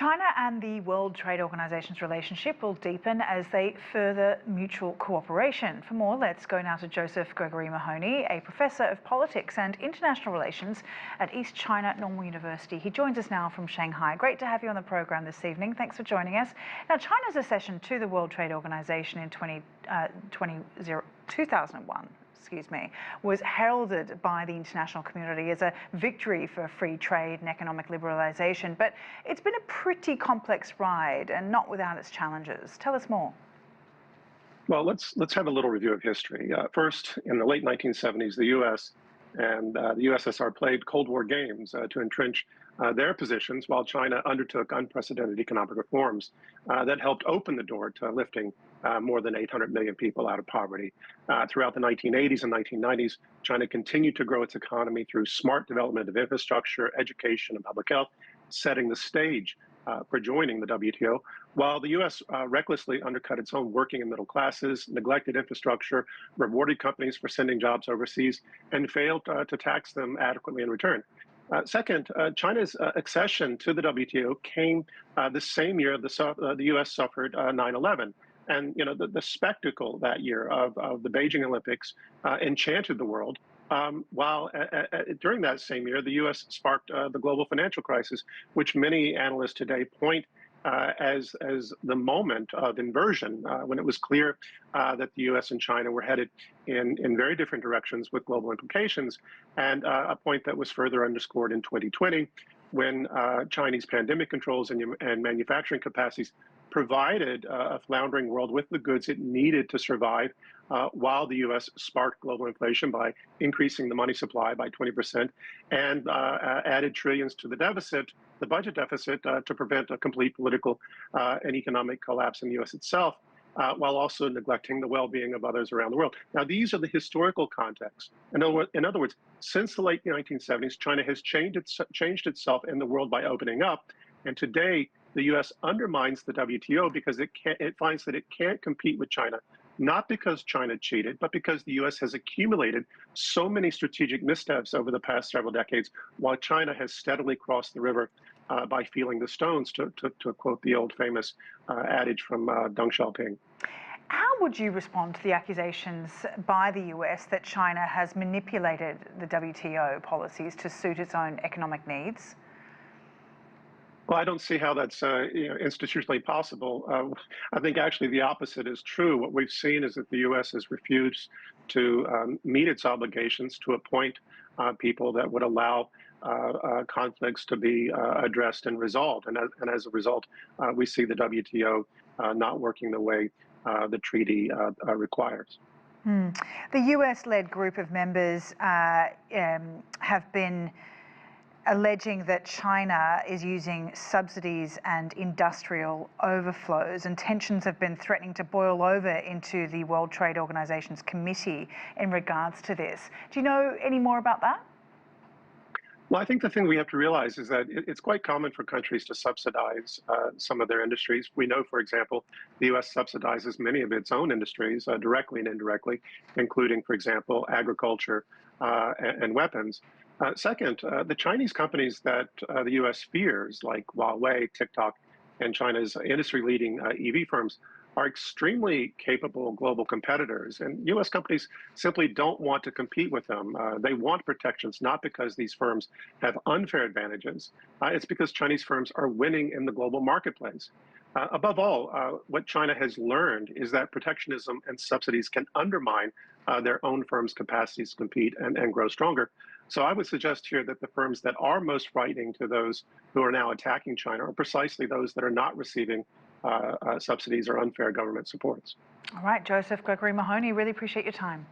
China and the World Trade Organization's relationship will deepen as they further mutual cooperation. For more, let's go now to Josef Gregory Mahoney, a professor of politics and international relations at East China Normal University. He joins us now from Shanghai. Great to have you on the program this evening. Thanks for joining us. Now, China's accession to the World Trade Organization in 2001 was heralded by the international community as a victory for free trade and economic liberalisation. But it's been a pretty complex ride and not without its challenges. Tell us more. Well, let's have a little review of history. First, in the late 1970s, the U.S. and the USSR played Cold War games to entrench their positions while China undertook unprecedented economic reforms that helped open the door to lifting more than 800 million people out of poverty. Throughout the 1980s and 1990s, China continued to grow its economy through smart development of infrastructure, education, and public health, setting the stage for joining the WTO, while the U.S. recklessly undercut its own working and middle classes, neglected infrastructure, rewarded companies for sending jobs overseas, and failed to tax them adequately in return. Second, China's accession to the WTO came the same year the U.S. suffered 9/11. And the spectacle that year of the Beijing Olympics enchanted the world, while during that same year, the U.S. sparked the global financial crisis, which many analysts today point as the moment of inversion, when it was clear that the U.S. and China were headed in very different directions with global implications, and a point that was further underscored in 2020, when Chinese pandemic controls and manufacturing capacities provided a floundering world with the goods it needed to survive, while the U.S. sparked global inflation by increasing the money supply by 20% and added trillions to the budget deficit, to prevent a complete political and economic collapse in the U.S. itself, while also neglecting the well-being of others around the world. Now, these are the historical contexts. In other words, since the late 1970s, China has changed itself in the world by opening up, and today the U.S. undermines the WTO because it finds that it can't compete with China, not because China cheated, but because the U.S. has accumulated so many strategic missteps over the past several decades, while China has steadily crossed the river by feeling the stones, to quote the old famous adage from Deng Xiaoping. How would you respond to the accusations by the US that China has manipulated the WTO policies to suit its own economic needs? Well, I don't see how that's institutionally possible. I think actually the opposite is true. What we've seen is that the U.S. has refused to meet its obligations to appoint people that would allow conflicts to be addressed and resolved. And as a result, we see the WTO not working the way the treaty requires. The US-led group of members have been alleging that China is using subsidies and industrial overflows, and tensions have been threatening to boil over into the World Trade Organization's committee in regards to this. Do you know any more about that? Well, I think the thing we have to realize is that it's quite common for countries to subsidize some of their industries. We know, for example, the U.S. subsidizes many of its own industries directly and indirectly, including, for example, agriculture and weapons. Second, the Chinese companies that the U.S. fears, like Huawei, TikTok, and China's industry-leading EV firms, are extremely capable global competitors. And U.S. companies simply don't want to compete with them. They want protections, not because these firms have unfair advantages. It's because Chinese firms are winning in the global marketplace. Above all, what China has learned is that protectionism and subsidies can undermine their own firms' capacities to compete and grow stronger. So I would suggest here that the firms that are most frightening to those who are now attacking China are precisely those that are not receiving subsidies or unfair government supports. All right, Josef Gregory Mahoney, really appreciate your time.